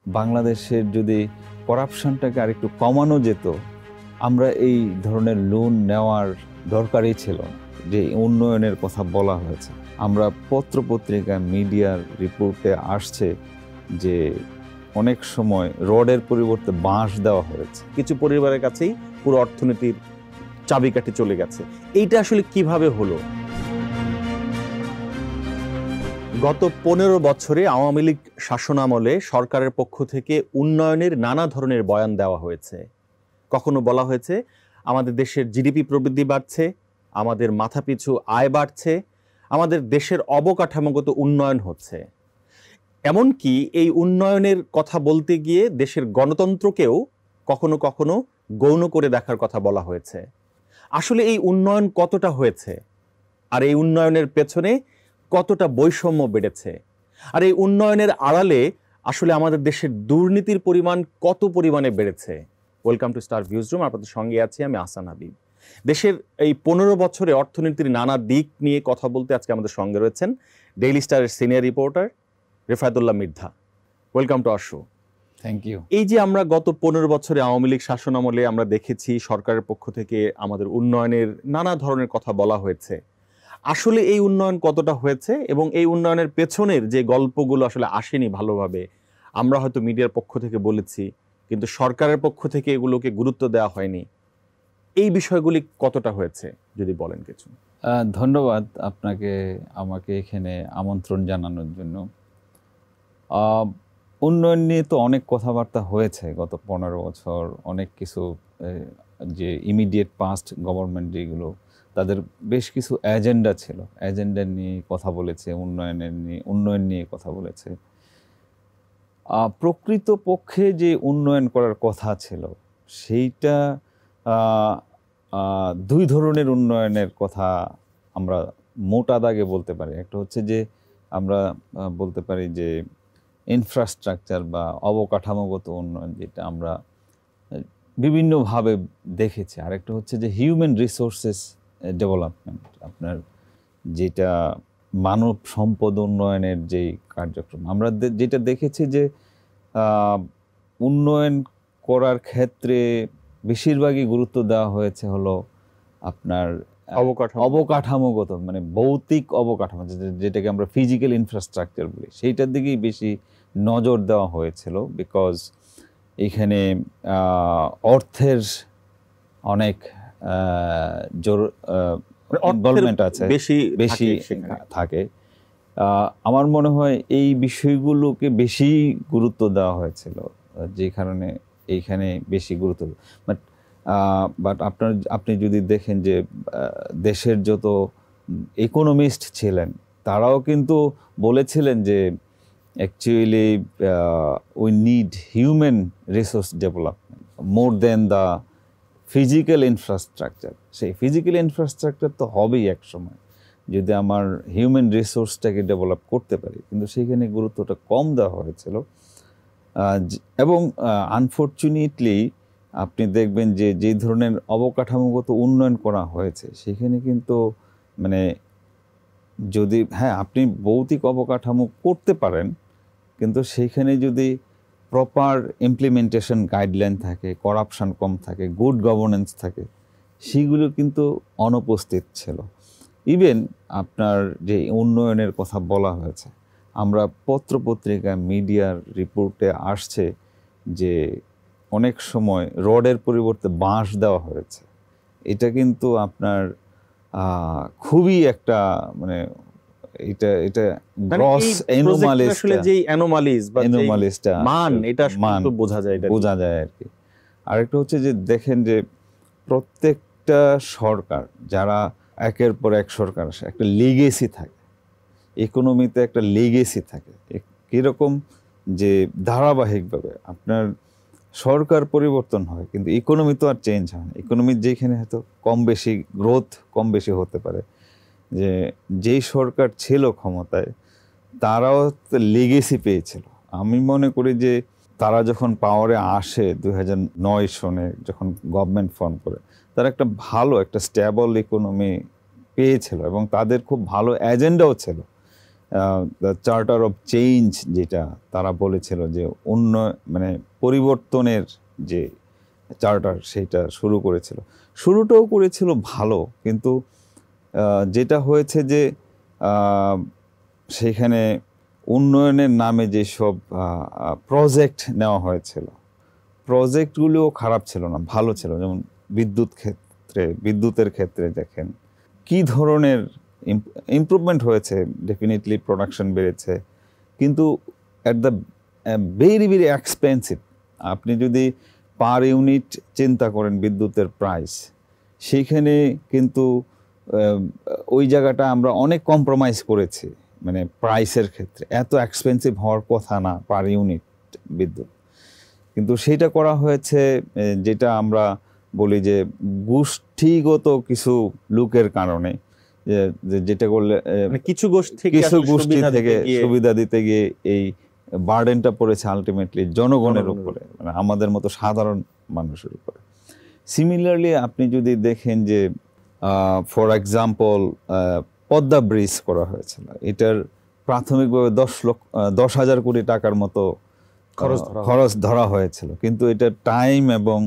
বাংলাদেশের যদি করাপশনটাকে আরেকটু কমানো যেত, আমরা এই ধরনের লোন নেওয়ার দরকারই ছিল না। যে উন্নয়নের কথা বলা হয়েছে, আমরা পত্রপত্রিকা মিডিয়ার রিপোর্টে আসছে যে অনেক সময় রডের পরিবর্তে বাঁশ দেওয়া হয়েছে। কিছু পরিবারের কাছেই পুরো অর্থনীতির চাবিকাঠি চলে গেছে। এইটা আসলে কিভাবে হলো? গত 15 বছরে আওয়ামী লীগ শাসনামলে সরকারের পক্ষ থেকে উন্নয়নের নানা ধরনের বয়ান দেওয়া হয়েছে। কখনো বলা হয়েছে আমাদের দেশের জিডিপি প্রবৃদ্ধি বাড়ছে, আমাদের মাথাপিছু আয় বাড়ছে, আমাদের দেশের অবকাঠামোগত উন্নয়ন হচ্ছে। এমনকি এই উন্নয়নের কথা বলতে গিয়ে দেশের গণতন্ত্রকেও কখনো কখনো গৌণ করে দেখার কথা বলা হয়েছে। আসলে এই উন্নয়ন কতটা হয়েছে, আর এই উন্নয়নের পেছনে কতটা বৈষম্য বেড়েছে, আর এই উন্নয়নের আড়ালে আসলে আমাদের দেশের দুর্নীতির পরিমাণ কত পরিমাণে বেড়েছে। Welcome to star views room, আপনাদের সঙ্গে আছি আমি আহসান হাবিব। দেশের এই 15 বছরে অর্থনীতির নানা দিক নিয়ে কথা বলতে আজকে আমাদের সঙ্গে রয়েছেন ডেইলি স্টারের senior reporter Refayetullah Mridha. Welcome to our show. Thank you. এই যে আমরা গত 15 বছরে আওয়ামী লীগ শাসনামলে আমরা দেখেছি সরকারের পক্ষ থেকে আমাদের উন্নয়নের নানা ধরনের কথা বলা হয়েছে, আসলে এই উন্নয়ন কতটা হয়েছে এবং এই উন্নয়নের পেছনের যে গল্পগুলো আসলে আসেনি ভালোভাবে, আমরা হয়তো মিডিয়ার পক্ষ থেকে বলেছি কিন্তু সরকারের পক্ষ থেকে এগুলোকে গুরুত্ব দেওয়া হয়নি, এই বিষয়গুলি কতটা হয়েছে যদি বলেন কিছু। ধন্যবাদ আপনাকে আমাকে এখানে আমন্ত্রণ জানানোর জন্য। উন্নয়ন নিয়ে তো অনেক কথাবার্তা হয়েছে গত 15 বছর। অনেক কিছু যে ইমিডিয়েট পাস্ট গভর্নমেন্ট যেগুলো, তাদের বেশ কিছু এজেন্ডা ছিল, এজেন্ডা নিয়ে কথা বলেছে, উন্নয়ন নিয়ে কথা বলেছে। প্রকৃতপক্ষে যে উন্নয়ন করার কথা ছিল সেইটা দুই ধরনের উন্নয়নের কথা আমরা মোটা দাগে বলতে পারি। একটা হচ্ছে যে আমরা বলতে পারি যে ইনফ্রাস্ট্রাকচার বা অবকাঠামোগত উন্নয়ন, যেটা আমরা বিভিন্নভাবে দেখেছি। আরেকটা হচ্ছে যে হিউম্যান রিসোর্সেস ডেভেলপমেন্ট, আপনার যেটা মানব সম্পদ উন্নয়নের যেই কার্যক্রম আমরা যেটা দেখেছি যে উন্নয়ন করার ক্ষেত্রে বেশিরভাগই গুরুত্ব দেওয়া হয়েছে হলো আপনার অবকাঠামোগত, মানে ভৌতিক অবকাঠামো, যেটাকে আমরা ফিজিক্যাল ইনফ্রাস্ট্রাকচার বলি, সেইটার দিকেই বেশি নজর দেওয়া হয়েছিল। বিকজ এখানে অর্থের অনেক ইনভলভমেন্ট আছে, বেশি থাকে। আমার মনে হয় এই বিষয়গুলোকে বেশি গুরুত্ব দেওয়া হয়েছিল, যে কারণে এইখানে বেশি গুরুত্ব। বাট আপনি যদি দেখেন যে দেশের যত ইকোনমিস্ট ছিলেন তারাও কিন্তু বলেছিলেন যে actually we need human resource development more than the physical infrastructure. সেই ফিজিক্যাল ইনফ্রাস্ট্রাকচার তো হবেই এক সময় যদি আমার হিউম্যান রিসোর্সটাকে ডেভেলপ করতে পারি, কিন্তু সেইখানে গুরুত্বটা কম দেওয়া হয়েছিল। এবং আনফর্চুনেটলি আপনি দেখবেন যে যেই ধরনের অবকাঠামোগত উন্নয়ন করা হয়েছে সেখানে কিন্তু মানে যদি আপনি ভৌতিক অবকাঠামো করতে পারেন, কিন্তু সেইখানে যদি প্রপার ইমপ্লিমেন্টেশন গাইডলাইন থাকে, করাপশন কম থাকে, গুড গভর্নেন্স থাকে, সেগুলো কিন্তু অনুপস্থিত ছিল। ইভেন আপনার যে উন্নয়নের কথা বলা হয়েছে, আমরা পত্রপত্রিকা মিডিয়ার রিপোর্টে আসছে যে অনেক সময় রডের পরিবর্তে বাঁশ দেওয়া হয়েছে। এটা কিন্তু আপনার খুবই একটা মানে এটা গ্রস অ্যানোমালিস, আসলে যে অ্যানোমালিস বা অ্যানোমালিসটা মান, এটা শুধু বোঝা যায় আর কি। আরেকটা হচ্ছে যে দেখেন যে প্রত্যেকটা সরকার যারা একের পর এক সরকার আসে, একটা লিগেসি থাকে, ইকোনমিতে একটা লিগেসি থাকে। কীরকম যে ধারাবাহিকভাবে আপনার সরকার পরিবর্তন হয় কিন্তু ইকোনমি তো আর চেঞ্জ হয় না। ইকোনমির যেখানে হয়তো কম বেশি গ্রোথ কম বেশি হতে পারে, যে যেই সরকার ছিল ক্ষমতায় তারাও লিগেসি পেয়েছিল। আমি মনে করি যে তারা যখন পাওয়ারে আসে 2009 সনে যখন গভর্নমেন্ট ফর্ম করে, তারা একটা ভালো একটা স্টেবল ইকোনমি পেয়েছিল এবং তাদের খুব ভালো এজেন্ডাও ছিল। দ্য চার্টার অফ চেঞ্জ, যেটা তারা বলেছিল যে মানে পরিবর্তনের যে চার্টার, সেটা শুরু করেছিল। শুরুটাও করেছিল ভালো, কিন্তু যেটা হয়েছে যে সেখানে উন্নয়নের নামে যেসব প্রজেক্ট নেওয়া হয়েছিল, প্রজেক্টগুলোও খারাপ ছিল না, ভালো ছিল। যেমন বিদ্যুতের ক্ষেত্রে দেখেন কি ধরনের ইমপ্রুভমেন্ট হয়েছে। ডেফিনেটলি প্রোডাকশন বেড়েছে, কিন্তু at the very very expensive. আপনি যদি পার ইউনিট চিন্তা করেন বিদ্যুতের প্রাইস, সেইখানে কিন্তু ওই জায়গাটা আমরা অনেক কম্প্রোমাইজ করেছি। মানে প্রাইসের ক্ষেত্রে এত এক্সপেন্সিভ হওয়ার কথা না পার ইউনিট বিদ্যুৎ, কিন্তু সেটা করা হয়েছে যেটা আমরা বলি যে গোষ্ঠীগত কিছু লোকের কারণে, যেটা করলে কিছু গোষ্ঠী থেকে সুবিধা দিতে গিয়ে এই বার্ডেনটা পড়েছে আলটিমেটলি জনগণের উপরে, মানে আমাদের মতো সাধারণ মানুষের উপরে। সিমিলারলি আপনি যদি দেখেন যে ফর এক্সাম্পল পদ্মা ব্রিজ করা হয়েছিল, এটার প্রাথমিকভাবে 10,000 কোটি টাকার মতো খরচ ধরা হয়েছিল, কিন্তু এটা টাইম এবং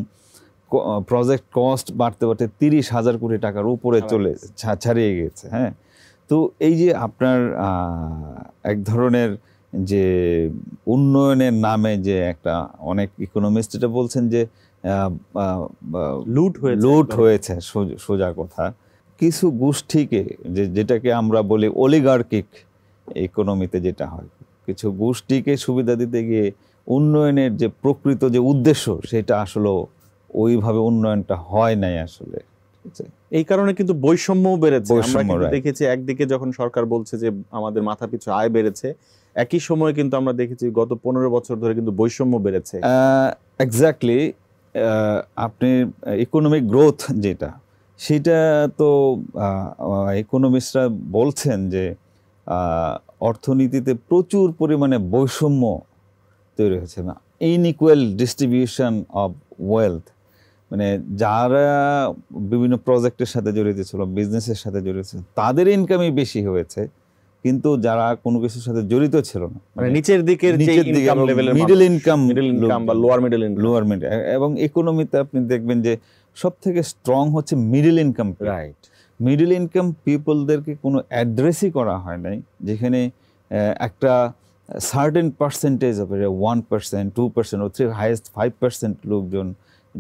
প্রজেক্ট কস্ট বাড়তে বাড়তে 30,000 কোটি টাকার উপরে ছাড়িয়ে গেছে। হ্যাঁ, তো এই যে আপনার এক ধরনের যে উন্নয়নের নামে যে একটা, অনেক ইকোনমিস্ট এটা বলছেন যে লুট হয়েছে, সোজা কথা। কিছু গোষ্ঠীকে, যেটাকে আমরা বলি অলিগার্কিক ইকোনমিতে যেটা হয়, কিছু গোষ্ঠীকে সুবিধা দিতে গিয়ে উন্নয়নের যে প্রকৃত যে উদ্দেশ্য, সেটা আসলে ওইভাবে উন্নয়নটা হয় নাই আসলে। এই কারণে কিন্তু বৈষম্য বেড়েছে। আমরা কিন্তু দেখেছি একদিকে যখন সরকার বলছে যে আমাদের মাথাপিছু আয় বেড়েছে, একই সময়ে কিন্তু আমরা দেখেছি গত 15 বছর ধরে কিন্তু বৈষম্য বেড়েছে। এক্স্যাক্টলি। আপনি ইকোনমিক গ্রোথ যেটা, সেটা তো ইকোনমিস্টরা বলছেন যে অর্থনীতিতে প্রচুর পরিমাণে বৈষম্য তৈরি হয়েছে, ইনইকুয়াল ডিস্ট্রিবিউশন অফ ওয়েলথ। মানে যারা বিভিন্ন প্রজেক্টের সাথে জড়িত ছিল, বিজনেসের সাথে জড়িত ছিল, তাদের ইনকামই বেশি হয়েছে, কিন্তু যারা কোনো কিছুর সাথে জড়িত ছিল না, মানে নিচের দিকের যে ইনকাম লেভেলের মিডল ইনকাম বা লোয়ার মিডল, এবং ইকোনমিতে আপনি দেখবেন যে সবথেকে স্ট্রং হচ্ছে middle income. Right, middle income পিপলদেরকে কোনো অ্যাড্রেসই করা হয় নাই, যেখানে একটা সার্টেন পার্সেন্টেজ অফ 1%, 2% ও হাইয়েস্ট 5% লোকজন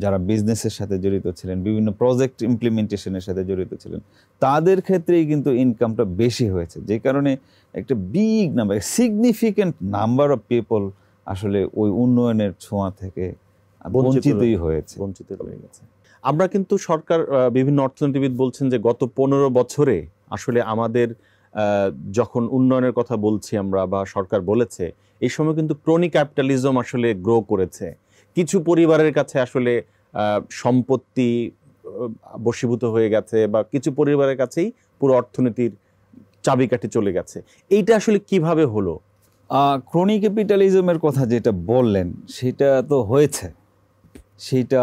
যারা বিজনেসের সাথে জড়িত ছিলেন, বিভিন্ন প্রজেক্ট ইমপ্লিমেন্টেশনের সাথে জড়িত ছিলেন, তাদের ক্ষেত্রেই কিন্তু ইনকামটা বেশি হয়েছে, যে কারণে একটা big number, significant number of people আসলে ওই উন্নয়নের ছোঁয়া থেকে বঞ্চিতই হয়েছে, বঞ্চিত হয়ে গেছে। আমরা কিন্তু সরকার, বিভিন্ন অর্থনীতিবিদ বলছেন যে গত 15 বছরে আসলে আমাদের যখন উন্নয়নের কথা বলছি আমরা, বা সরকার বলেছে, এই সময় কিন্তু ক্রনি ক্যাপিটালিজম আসলে গ্রো করেছে। কিছু পরিবারের কাছে আসলে সম্পত্তি বশীভূত হয়ে গেছে, বা কিছু পরিবারের কাছেই পুরো অর্থনীতির চাবিকাঠি চলে গেছে। এইটা আসলে কিভাবে হলো? ক্রনি ক্যাপিটালিজমের কথা যেটা বললেন, সেটা তো হয়েছে, সেটা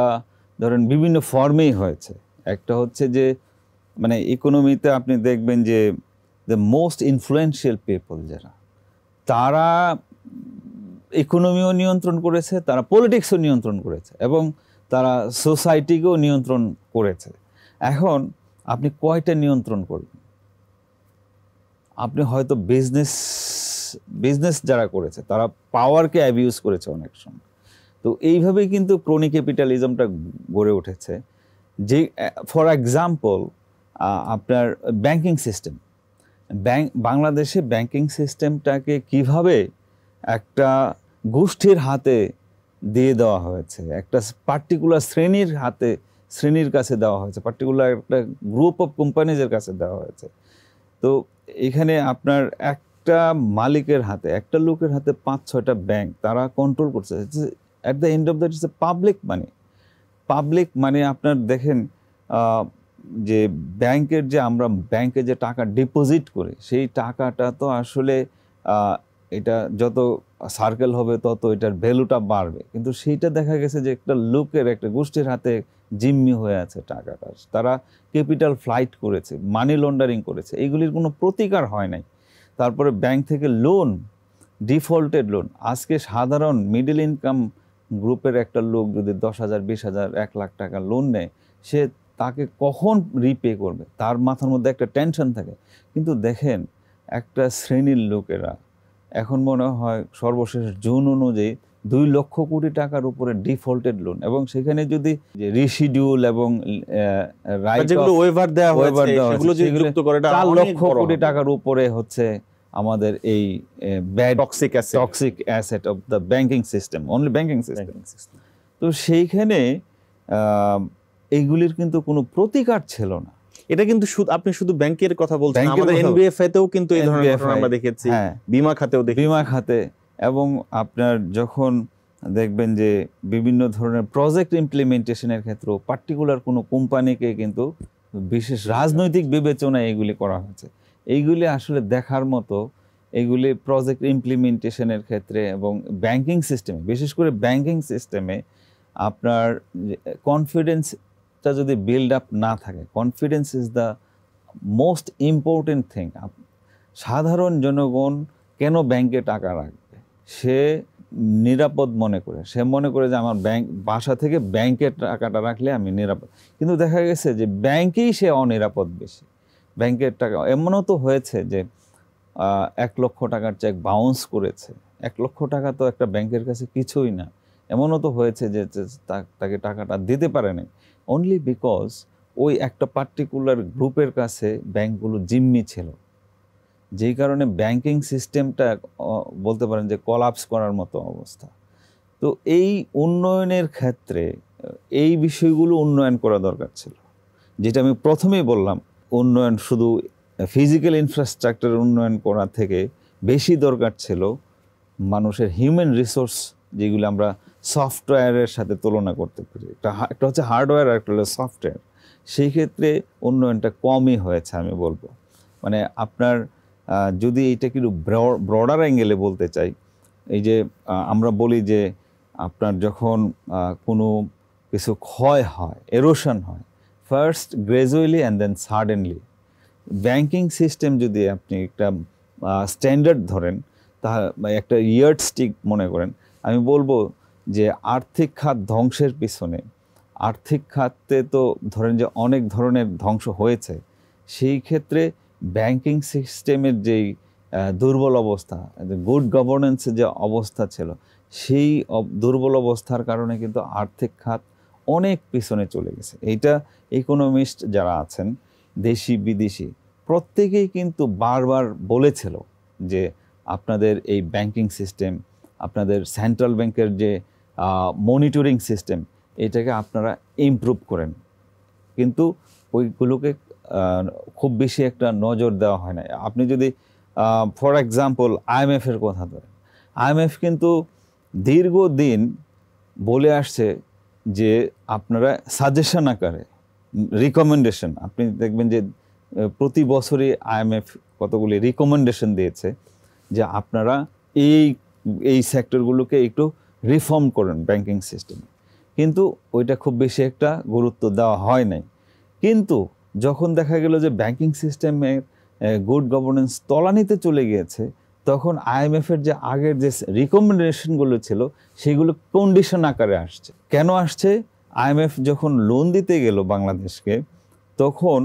ধরেন বিভিন্ন ফর্মেই হয়েছে। একটা হচ্ছে যে মানে ইকোনমিতে আপনি দেখবেন যে দ্য মোস্ট ইনফ্লুয়েন্সিয়াল পিপল যারা, তারা ইকোনমিও নিয়ন্ত্রণ করেছে, তারা পলিটিক্সও নিয়ন্ত্রণ করেছে, এবং তারা সোসাইটিকেও নিয়ন্ত্রণ করেছে। এখন আপনি কয়টা নিয়ন্ত্রণ করবেন? আপনি হয়তো বিজনেস যারা করেছে, তারা পাওয়ারকে অ্যাবিউজ করেছে অনেক সময়। তো এইভাবেই কিন্তু ক্রনি ক্যাপিটালিজমটা গড়ে উঠেছে। যে ফর এক্সাম্পল আপনার ব্যাংকিং সিস্টেম, বাংলাদেশে ব্যাংকিং সিস্টেমটাকে কিভাবে একটা গোষ্ঠীর হাতে দিয়ে দেওয়া হয়েছে, একটা পার্টিকুলার শ্রেণীর কাছে দেওয়া হয়েছে, পার্টিকুলার একটা গ্রুপ অফ কোম্পানিজের কাছে দেওয়া হয়েছে। তো এখানে আপনার একটা মালিকের হাতে, একটা লোকের হাতে 5-6টা ব্যাংক তারা কন্ট্রোল করছে। At the end of that it's a public মানি। আপনার দেখেন যে ব্যাংকের যে আমরা ব্যাংকে যে টাকা ডিপোজিট করি, সেই টাকাটা তো আসলে এটা যত সার্কেল হবে তত এটার ভ্যালুটা বাড়বে, কিন্তু সেইটা দেখা গেছে যে একটা লোকের, একটা গোষ্ঠীর হাতে জিম্মি হয়ে আছে টাকাটা। তারা ক্যাপিটাল ফ্লাইট করেছে, মানি লন্ডারিং করেছে, এইগুলির কোনো প্রতিকার হয় নাই। তারপরে ব্যাংক থেকে লোন, ডিফল্টেড লোন। আজকে সাধারণ মিডল ইনকাম গ্রুপের একটা লোক যদি 10,000, 20,000, 1 লাখ টাকা লোন নেয়, সে তাকে কখন রিপে করবে তার মাথার মধ্যে একটা টেনশন থাকে। কিন্তু দেখেন একটা শ্রেণীর লোকেরা এখন মনে হয় সর্বশেষ জুন অনুযায়ী 2 লক্ষ কোটি টাকার উপরে ডিফল্টেড লোন, এবং সেখানে যদি রিশিডিউল এবং যেগুলো ওয়েভার দেওয়া হয়েছে সেগুলো যদি যুক্ত করে, এটা 4 লক্ষ কোটি টাকার উপরে হচ্ছে আমাদের এই bad toxic asset of the banking system, only banking system. তো সেইখানে এইগুলির কিন্তু কোনো প্রতিকার ছিল না। এটা কিন্তু আপনি শুধু ব্যাংকের কথা বলছেন, আমাদের এনবিএফআই তেও কিন্তু এই ধরনের ঘটনা আমরা দেখেছি, বীমা খাতেও দেখি, বীমা খাতে। এবং আপনার যখন দেখবেন যে বিভিন্ন ধরনের প্রজেক্ট ইমপ্লিমেন্টেশনের ক্ষেত্রেও পার্টিকুলার কোনো কোম্পানিকে কিন্তু বিশেষ রাজনৈতিক বিবেচনায় এগুলি করা হয়েছে। এইগুলি আসলে দেখার মতো। এইগুলি প্রজেক্ট ইমপ্লিমেন্টেশনের ক্ষেত্রে এবং ব্যাংকিং সিস্টেমে, বিশেষ করে ব্যাংকিং সিস্টেমে আপনার কনফিডেন্সটা যদি বিল্ড আপ না থাকে, confidence is the most important thing. সাধারণ জনগণ কেন ব্যাংকে টাকা রাখবে? সে নিরাপদ মনে করে, সে মনে করে যে আমার বাসা থেকে ব্যাংকে টাকাটা রাখলে আমি নিরাপদ। কিন্তু দেখা গেছে যে ব্যাংকেই সে অনিরাপদ বেশি। ব্যাংকের টাকা এমনও তো হয়েছে যে 1 লক্ষ টাকার চেক বাউন্স করেছে। 1 লক্ষ টাকা তো একটা ব্যাংকের কাছে কিছুই না। এমনও তো হয়েছে যে তাকে টাকাটা দিতে পারে নাই, অনলি বিকজ ওই একটা পার্টিকুলার গ্রুপের কাছে ব্যাংকগুলো জিম্মি ছিল, যেই কারণে ব্যাংকিং সিস্টেমটা বলতে পারেন যে কোলাপস করার মতো অবস্থা। তো এই উন্নয়নের ক্ষেত্রে এই বিষয়গুলো উন্নয়ন করা দরকার ছিল। যেটা আমি প্রথমেই বললাম, উন্নয়ন শুধু ফিজিক্যাল ইনফ্রাস্ট্রাকচারের উন্নয়ন করা থেকে বেশি দরকার ছিল মানুষের হিউম্যান রিসোর্স, যেগুলো আমরা সফটওয়্যারের সাথে তুলনা করতে পারি। একটা হচ্ছে হার্ডওয়্যার আর একটা হলো সফটওয়্যার। সেই ক্ষেত্রে উন্নয়নটা কমই হয়েছে আমি বলবো। মানে আপনার যদি এইটা কিন্তু ব্রডার অ্যাঙ্গেলে বলতে চাই, এই যে আমরা বলি যে আপনার যখন কোনো কিছু ক্ষয় হয়, এরোশন হয়, first gradually and then suddenly. Banking system যদি আপনি একটা স্ট্যান্ডার্ড ধরেন, তা একটা ইয়ার্ডস্টিক মনে করেন, আমি বলবো যে আর্থিক খাত ধ্বংসের পিছনে, আর্থিক খাতে তো ধরেন যে অনেক ধরনের ধ্বংস হয়েছে, সেই ক্ষেত্রে ব্যাংকিং সিস্টেমের যেই দুর্বল অবস্থা, গুড গভর্নেন্সের যে অবস্থা ছিল, সেই দুর্বল অবস্থার কারণে কিন্তু আর্থিক খাত অনেক পিছনে চলে গেছে। এইটা ইকোনমিস্ট যারা আছেন, দেশি বিদেশি, প্রত্যেকেই কিন্তু বারবার বলেছিল যে আপনাদের এই ব্যাংকিং সিস্টেম, আপনাদের সেন্ট্রাল ব্যাংকের যে মনিটরিং সিস্টেম, এটাকে আপনারা ইমপ্রুভ করেন। কিন্তু ওইগুলোকে খুব বেশি একটা নজর দেওয়া হয় না। আপনি যদি ফর এক্সাম্পল আইএমএফের কথা ধরেন, আইএমএফ কিন্তু দীর্ঘদিন বলে আসছে যে আপনারা সাজেশন আকারে, রিকমেন্ডেশন, আপনি দেখবেন যে প্রতি বছরই আইএমএফ কতগুলি রিকমেন্ডেশন দিয়েছে যে আপনারা এই সেক্টরগুলোকে একটু রিফর্ম করেন ব্যাংকিং সিস্টেমে। কিন্তু ওইটা খুব বেশি একটা গুরুত্ব দেওয়া হয় নাই। কিন্তু যখন দেখা গেল যে ব্যাংকিং সিস্টেমের গুড গভর্নেন্স তলানিতে চলে গিয়েছে, তখন আইএমএফের যে আগের যে রিকমেন্ডেশনগুলো ছিল সেগুলো কন্ডিশন আকারে আসছে। কেন আসছে? আইএমএফ যখন লোন দিতে গেল বাংলাদেশকে, তখন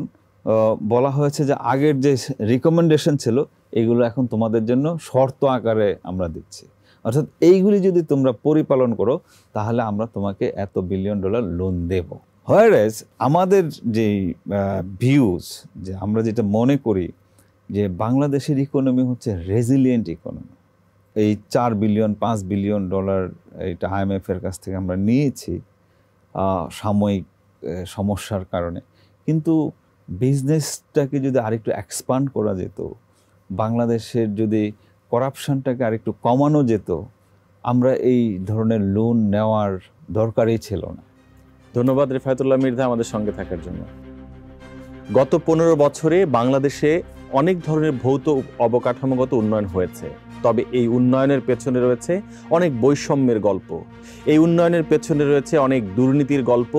বলা হয়েছে যে আগের যে রিকমেন্ডেশন ছিল এগুলো এখন তোমাদের জন্য শর্ত আকারে আমরা দিচ্ছি, অর্থাৎ এইগুলি যদি তোমরা পরিপালন করো তাহলে আমরা তোমাকে $1 বিলিয়ন লোন দেব। হোয়ারএজ আমাদের যে ভিউজ, যে আমরা যেটা মনে করি যে বাংলাদেশের ইকোনমি হচ্ছে রেজিলিয়েন্ট ইকোনমি, এই $4 বিলিয়ন $5 বিলিয়ন এটা আইএমএফের কাছ থেকে আমরা নিয়েছি সাময়িক সমস্যার কারণে। কিন্তু বিজনেসটাকে যদি আরেকটু এক্সপান্ড করা যেত, বাংলাদেশের যদি করাপশনটাকে আরেকটু কমানো যেত, আমরা এই ধরনের লোন নেওয়ার দরকারই ছিল না। ধন্যবাদ রিফায়েতুল্লাহ মির্জা আমাদের সঙ্গে থাকার জন্য। গত 15 বছরে বাংলাদেশে অনেক ধরনের ভৌত অবকাঠামোগত উন্নয়ন হয়েছে, তবে এই উন্নয়নের পেছনে রয়েছে অনেক বৈষম্যের গল্প, এই উন্নয়নের পেছনে রয়েছে অনেক দুর্নীতির গল্প,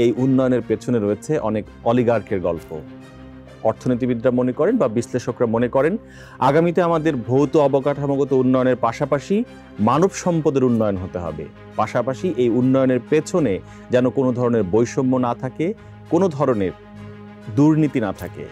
এই উন্নয়নের পেছনে রয়েছে অনেক অলিগার্কের গল্প। অর্থনীতিবিদরা মনে করেন বা বিশ্লেষকরা মনে করেন আগামীতে আমাদের ভৌত অবকাঠামোগত উন্নয়নের পাশাপাশি মানব সম্পদের উন্নয়ন হতে হবে। পাশাপাশি এই উন্নয়নের পেছনে যেন কোনো ধরনের বৈষম্য না থাকে, কোনো ধরনের দুর্নীতি না থাকে।